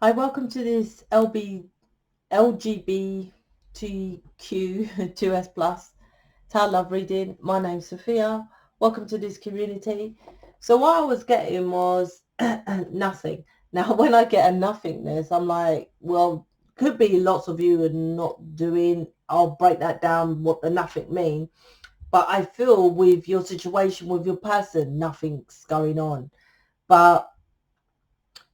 Hi, welcome to this LGBTQ2S plus Tarot Love reading. My name's Sophia. Welcome to this community. So what I was getting was nothing. Now, when I get a nothingness, I'm like, well, could be lots of you are not doing. I'll break that down what the nothing mean. But I feel with your situation, with your person, nothing's going on. But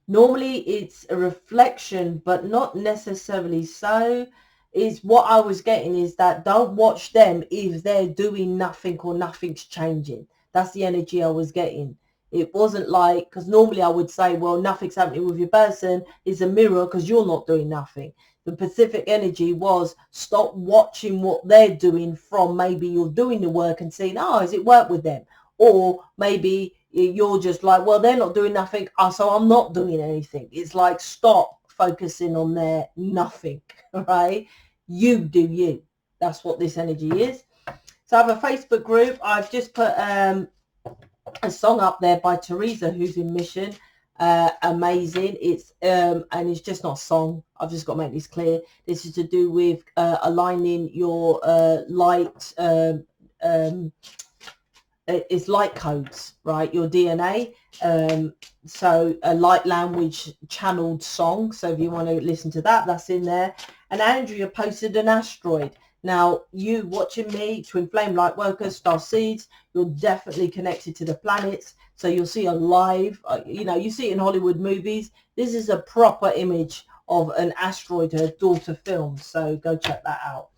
normally it's a reflection, but not necessarily so. Is what I was getting is that don't watch them if they're doing nothing or nothing's changing. That's the energy I was getting. It wasn't like, because normally I would say, well, nothing's happening with your person, is a mirror because you're not doing nothing. The Pacific energy was stop watching what they're doing from maybe you're doing the work and seeing, oh, has it worked with them? Or maybe you're just like, well, they're not doing nothing, so I'm not doing anything. It's like, stop focusing on their nothing, right? You do you. That's what this energy is. So I have a Facebook group. I've just put a song up there by Teresa, who's in mission. Amazing. It's and it's just not a song. I've just got to make this clear. This is to do with aligning your light it's light codes, right? Your DNA. So a light language channeled song. So if you want to listen to that, that's in there. And Andrea posted an asteroid. Now, you watching me, Twin Flame, Lightworkers, Starseeds, you're definitely connected to the planets. So you'll see a live, you see it in Hollywood movies. This is a proper image of an asteroid, her daughter filmed. So go check that out.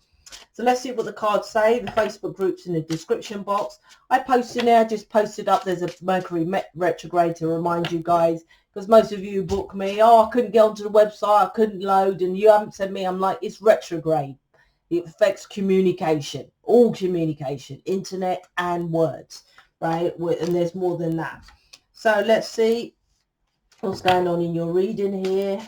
So let's see what the cards say. The Facebook group's in the description box. I posted there, I just posted up, there's a Mercury retrograde to remind you guys, because most of you book me, oh, I couldn't get onto the website, I couldn't load, and you haven't said me. I'm like, it's retrograde. It affects communication, all communication, internet and words, right? And there's more than that. So let's see what's going on in your reading here.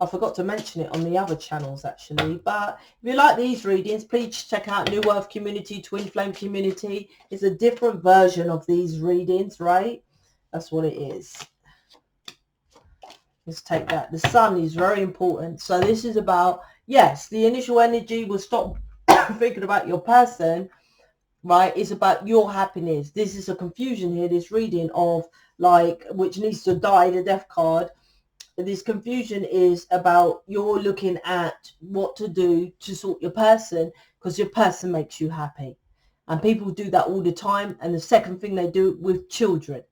I forgot to mention it on the other channels actually, but if you like these readings, please check out New Earth Community, Twin Flame Community. It's a different version of these readings, right? That's what it is. Let's take that. The sun is very important. So this is about, yes, the initial energy will stop thinking about your person, right? It's about your happiness. This is a confusion here, this reading of like, which needs to die, the death card. This confusion is about you're looking at what to do to sort your person because your person makes you happy. And people do that all the time. And the second thing they do with children,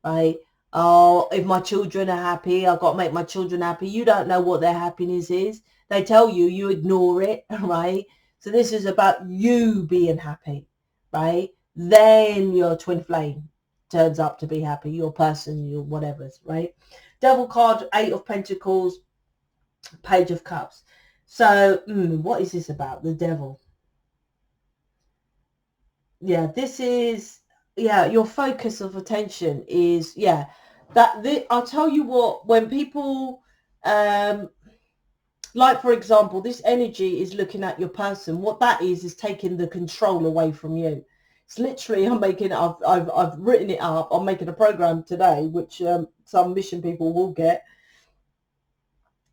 right? Oh, if my children are happy, I've got to make my children happy. You don't know what their happiness is. They tell you, you ignore it, right? So this is about you being happy, right? Then your twin flame turns up to be happy, your person, your whatever's, right? Devil card, 8 of Pentacles, Page of Cups. So, what is this about? The devil. Yeah, this is, your focus of attention is, I'll tell you what, when people, like, for example, this energy is looking at your person. What that is taking the control away from you. It's literally, I've written it up. I'm making a program today, which some mission people will get.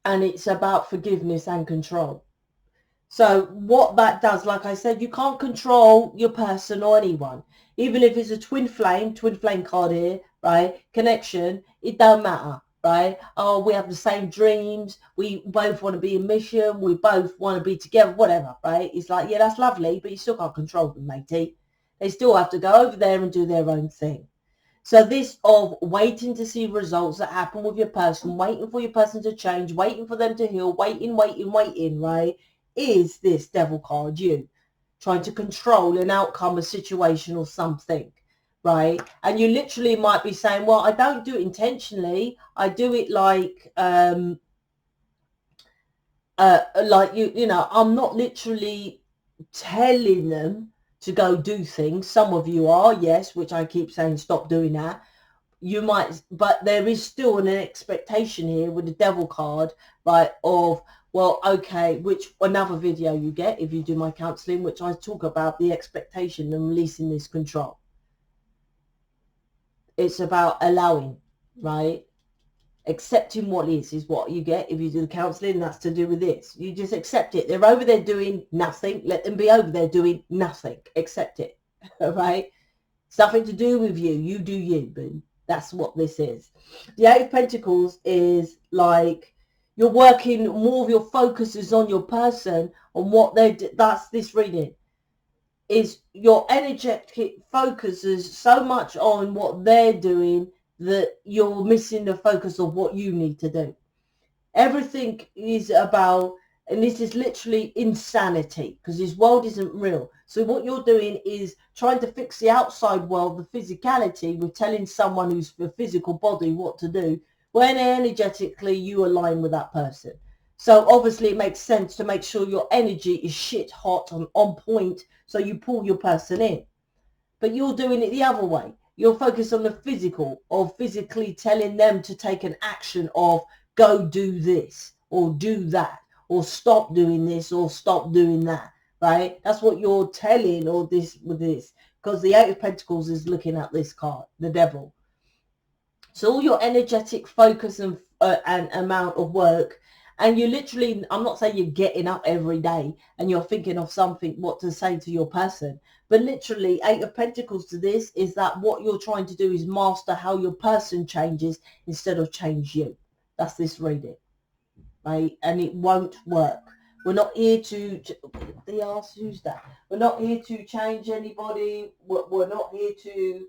And it's about forgiveness and control. So what that does, like I said, you can't control your person or anyone. Even if it's a twin flame card here, right? Connection, it don't matter, right? Oh, we have the same dreams. We both want to be in mission. We both want to be together, whatever, right? It's like, yeah, that's lovely, but you still can't control them, matey. They still have to go over there and do their own thing. So this of waiting to see results that happen with your person, waiting for your person to change, waiting for them to heal, waiting, right, is this devil card, you trying to control an outcome, a situation or something, right? And you literally might be saying, well, I don't do it intentionally. I do it like I'm not literally telling them to go do things. Some of you are, yes, which I keep saying, stop doing that. You might, but there is still an expectation here with the devil card, right, of, well, okay, which another video you get if you do my counseling, which I talk about the expectation and releasing this control. It's about allowing, right? Accepting what is what you get if you do the counselling. That's to do with this. You just accept it. They're over there doing nothing. Let them be over there doing nothing. Accept it. All right? It's nothing to do with you. You do you, boo. That's what this is. The Eight of Pentacles is like you're working, more of your focus is on your person, on what they're, that's this reading. Is your energetic focus is so much on what they're doing that you're missing the focus of what you need to do. Everything is about, and this is literally insanity because this world isn't real. So what you're doing is trying to fix the outside world, the physicality, with telling someone who's the physical body what to do, when energetically you align with that person. So obviously it makes sense to make sure your energy is shit hot and on point so you pull your person in. But you're doing it the other way. You're focused on the physical, of physically telling them to take an action of go do this or do that or stop doing this or stop doing that, right? That's what you're telling or this with this, because the Eight of Pentacles is looking at this card, the Devil. So all your energetic focus and amount of work, and you literally, I'm not saying you're getting up every day and you're thinking of something, what to say to your person, but literally Eight of Pentacles to this is that what you're trying to do is master how your person changes instead of change you. That's this reading, right? And it won't work. We're not here to they ask who's that? We're not here to change anybody. We're not here to,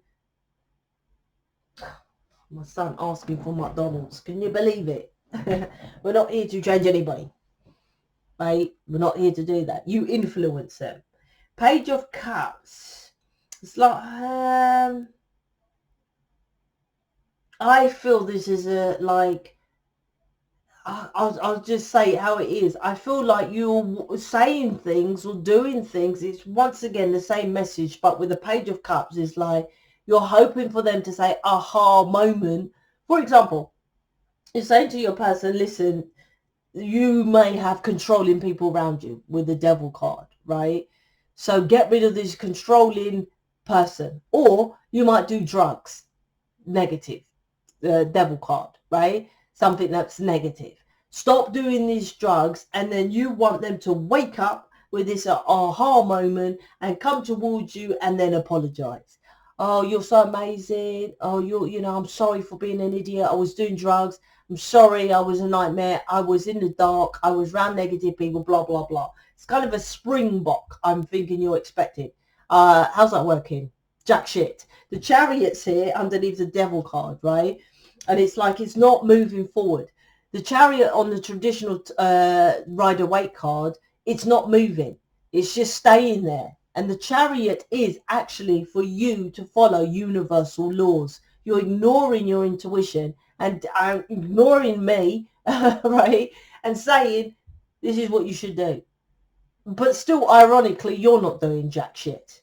my son asking for McDonald's. Can you believe it? We're not here to change anybody, right? We're not here to do that. You influence them. Page of Cups. It's like, I feel this is a, like, I'll just say how it is. I feel like you're saying things or doing things. It's once again the same message, but with the Page of Cups, it's like you're hoping for them to say aha moment. For example, you're saying to your person, listen, you may have controlling people around you with the Devil card, right? So get rid of this controlling person. Or you might do drugs, negative, the Devil card, right? Something that's negative. Stop doing these drugs, and then you want them to wake up with this aha moment and come towards you and then apologize. Oh, you're so amazing. Oh, I'm sorry for being an idiot. I was doing drugs. I'm sorry, I was a nightmare. I was in the dark. I was around negative people, blah, blah, blah. It's kind of a springbok I'm thinking you're expecting. How's that working? Jack shit. The Chariot's here underneath the Devil card, right? And it's like it's not moving forward. The Chariot on the traditional Rider-Waite card, it's not moving. It's just staying there. And the Chariot is actually for you to follow universal laws. You're ignoring your intuition and ignoring me, right? And saying, this is what you should do. But still, ironically, you're not doing jack shit,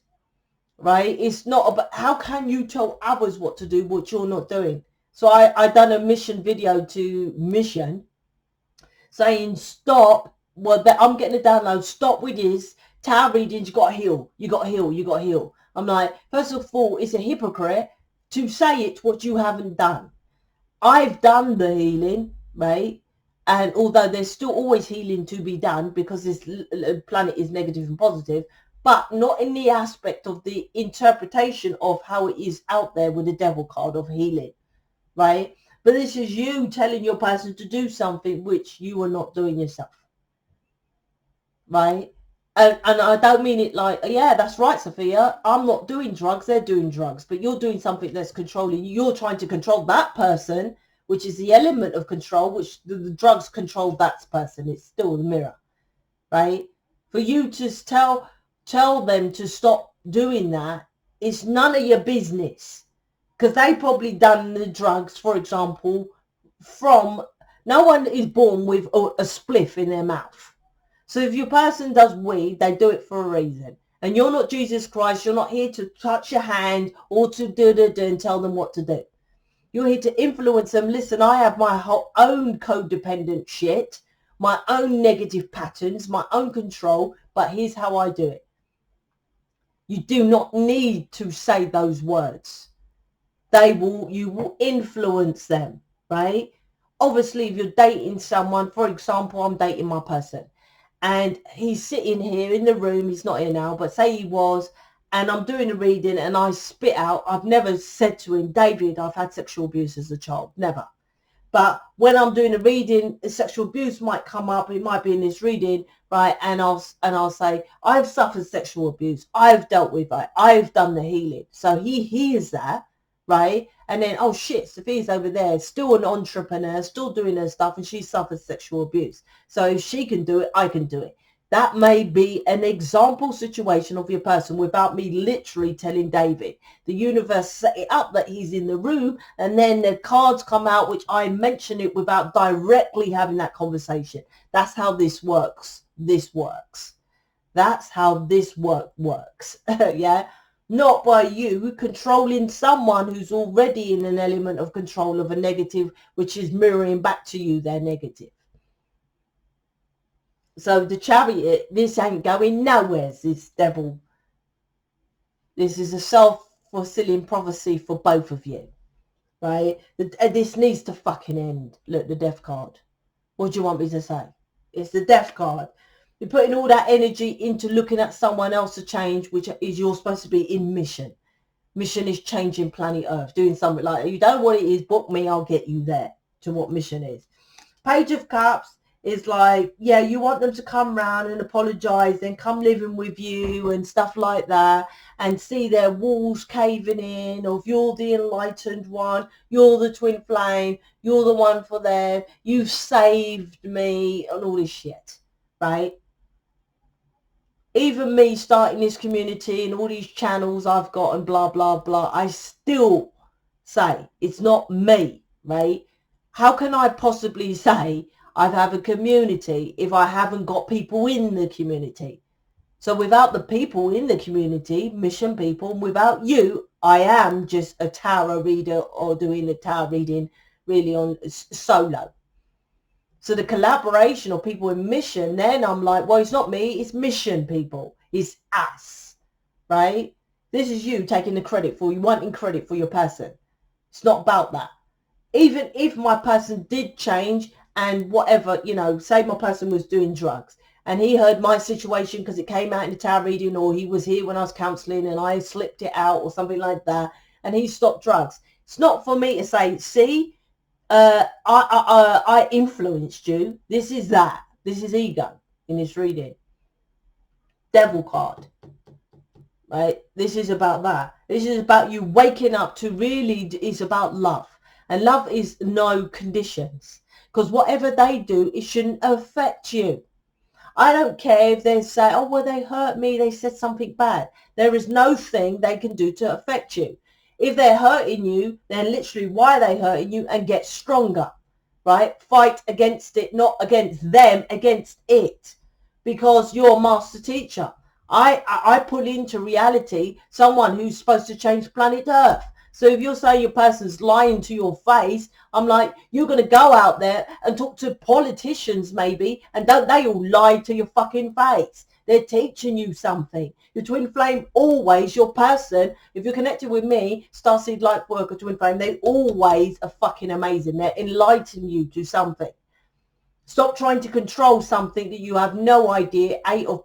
right? It's not about, how can you tell others what to do, what you're not doing? So I done a mission video to Mission saying, stop. Well, I'm getting a download. Stop with this. Tarot readings, you got to heal. You got to heal. You got to heal. I'm like, first of all, it's a hypocrite to say it what you haven't done. I've done the healing, right? And although there's still always healing to be done because this planet is negative and positive, but not in the aspect of the interpretation of how it is out there with the Devil card of healing, right? But this is you telling your person to do something which you are not doing yourself, right? And I don't mean it like, yeah, that's right, Sophia, I'm not doing drugs, they're doing drugs, but you're doing something that's controlling. You're trying to control that person, which is the element of control, which the drugs control that person. It's still the mirror, right? For you to tell them to stop doing that, it's none of your business, because they probably done the drugs, for example, from, no one is born with a spliff in their mouth. So if your person does weed, they do it for a reason. And you're not Jesus Christ. You're not here to touch your hand or to do and tell them what to do. You're here to influence them. Listen, I have my own codependent shit, my own negative patterns, my own control, but here's how I do it. You do not need to say those words. You will influence them, right? obviously if you're dating someone, for example, I'm dating my person and he's sitting here in the room, he's not here now, but say he was, and I'm doing a reading and I spit out, I've never said to him, David, I've had sexual abuse as a child, never. But when I'm doing a reading, sexual abuse might come up. It might be in this reading, right? And I'll say, I've suffered sexual abuse. I've dealt with it. I've done the healing. So he hears that, right? And then, oh shit, Sophia's over there, still an entrepreneur, still doing her stuff, and she suffered sexual abuse. So if she can do it, I can do it. That may be an example situation of your person without me literally telling David. The universe set it up that he's in the room, and then the cards come out, which I mention it without directly having that conversation. That's how this works. This works. That's how this works. Yeah. Not by you controlling someone who's already in an element of control of a negative, which is mirroring back to you their negative. So the Chariot, this ain't going nowhere, this devil. This is a self-fulfilling prophecy for both of you, right? This needs to fucking end. Look, the Death card. What do you want me to say? It's the Death card. You're putting all that energy into looking at someone else to change, which is you're supposed to be in mission. Mission is changing planet Earth, doing something like that. You don't know what it is, book me, I'll get you there to what mission is. Page of Cups is like, yeah, you want them to come round and apologise, then come living with you and stuff like that, and see their walls caving in of you're the enlightened one, you're the twin flame, you're the one for them, you've saved me, and all this shit, right? Even me starting this community and all these channels I've got and blah, blah, blah, I still say it's not me, right? How can I possibly say I have a community if I haven't got people in the community? So without the people in the community, mission people, without you, I am just a tarot reader or doing a tarot reading really on solo. So the collaboration of people in mission, then I'm like, well, it's not me, it's mission people. It's us, right? This is you taking the credit for, you wanting credit for your person. It's not about that. Even if my person did change and whatever, you know, say my person was doing drugs and he heard my situation because it came out in the tarot reading, or he was here when I was counselling and I slipped it out or something like that, and he stopped drugs. It's not for me to say, see, I influenced you. This is that. This is ego in this reading. Devil card. Right? This is about that. This is about you waking up to really, it's about love. And love is no conditions. Because whatever they do, it shouldn't affect you. I don't care if they say, oh, well, they hurt me, they said something bad. There is no thing they can do to affect you. If they're hurting you, then literally why are they hurting you, and get stronger, right? Fight against it, not against them, against it. Because you're a master teacher. I put into reality someone who's supposed to change planet Earth. So if you're saying your person's lying to your face, I'm like, you're going to go out there and talk to politicians maybe, and don't they all lie to your fucking face? They're teaching you something. Your twin flame, always, your person, if you're connected with me, Starseed, Lightworker, twin flame, they always are fucking amazing. They're enlightening you to something. Stop trying to control something that you have no idea. Eight of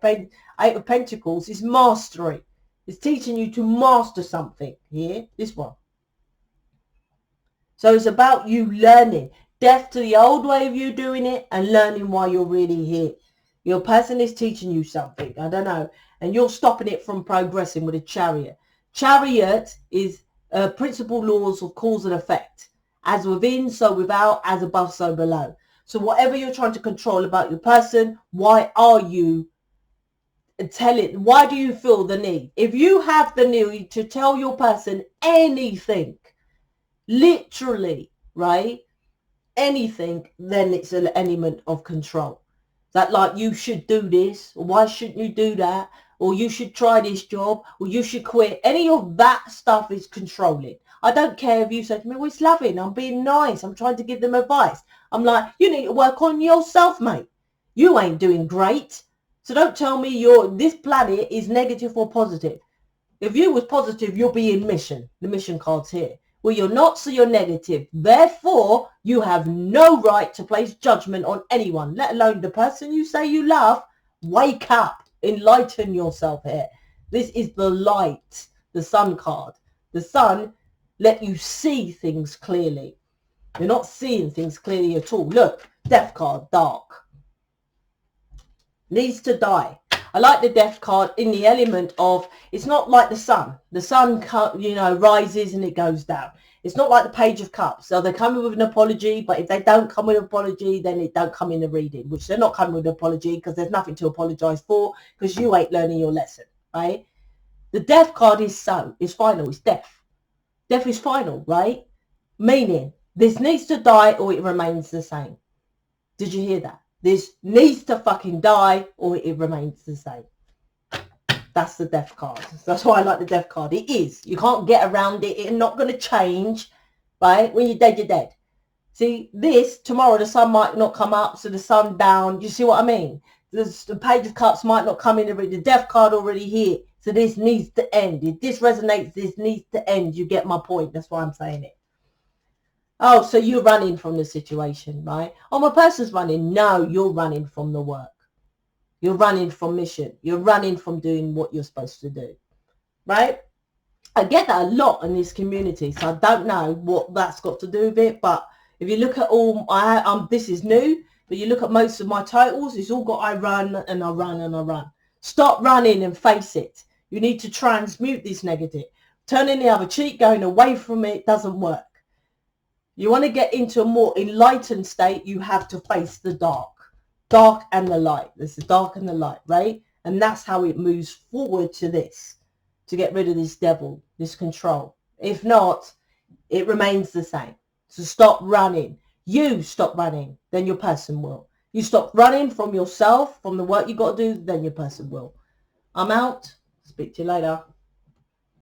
Pentacles is mastery. It's teaching you to master something here. This one. So it's about you learning. Death to the old way of you doing it and learning why you're really here. Your person is teaching you something. I don't know. And you're stopping it from progressing with a Chariot. Chariot is principal laws of cause and effect. As within, so without. As above, so below. So whatever you're trying to control about your person, why are you telling? Why do you feel the need? If you have the need to tell your person anything, literally, right? Anything, then it's an element of control. That like, you should do this, or why shouldn't you do that, or you should try this job, or you should quit. Any of that stuff is controlling. I don't care if you say to me, well, it's loving, I'm being nice, I'm trying to give them advice. I'm like, you need to work on yourself, mate. You ain't doing great. So don't tell me this planet is negative or positive. If you was positive, you'll be in mission. The mission card's here. Well, you're not, so you're negative. Therefore, you have no right to place judgment on anyone, let alone the person you say you love. Wake up. Enlighten yourself here. This is the light, the sun card. The sun let you see things clearly. You're not seeing things clearly at all. Look, death card, dark. Needs to die. I like the death card in the element of, it's not like the sun. The sun, you know, rises and it goes down. It's not like the Page of Cups. So they're coming with an apology, but if they don't come with an apology, then it don't come in the reading, which they're not coming with an apology because there's nothing to apologize for because you ain't learning your lesson, right? The death card is so, it's final, it's death. Death is final, right? Meaning, this needs to die or it remains the same. Did you hear that? This needs to fucking die or it remains the same. That's the death card. That's why I like the death card. It is. You can't get around it. It's not going to change, right? When you're dead, you're dead. See, this, tomorrow the sun might not come up, so the sun down. You see what I mean? The Page of Cups might not come in. The death card already here. So this needs to end. If this resonates, this needs to end. You get my point. That's why I'm saying it. Oh, so you're running from the situation, right? Oh, my person's running. No, you're running from the work. You're running from mission. You're running from doing what you're supposed to do, right? I get that a lot in this community, so I don't know what that's got to do with it. But if you look at all, this is new, but you look at most of my titles, it's all got I run and I run and I run. Stop running and face it. You need to transmute this negative. Turning the other cheek, going away from it doesn't work. You want to get into a more enlightened state, you have to face the dark. Dark and the light. This is dark and the light, right? And that's how it moves forward to this, to get rid of this devil, this control. If not, it remains the same. So stop running. You stop running, then your person will. You stop running from yourself, from the work you got to do, then your person will. I'm out. Speak to you later.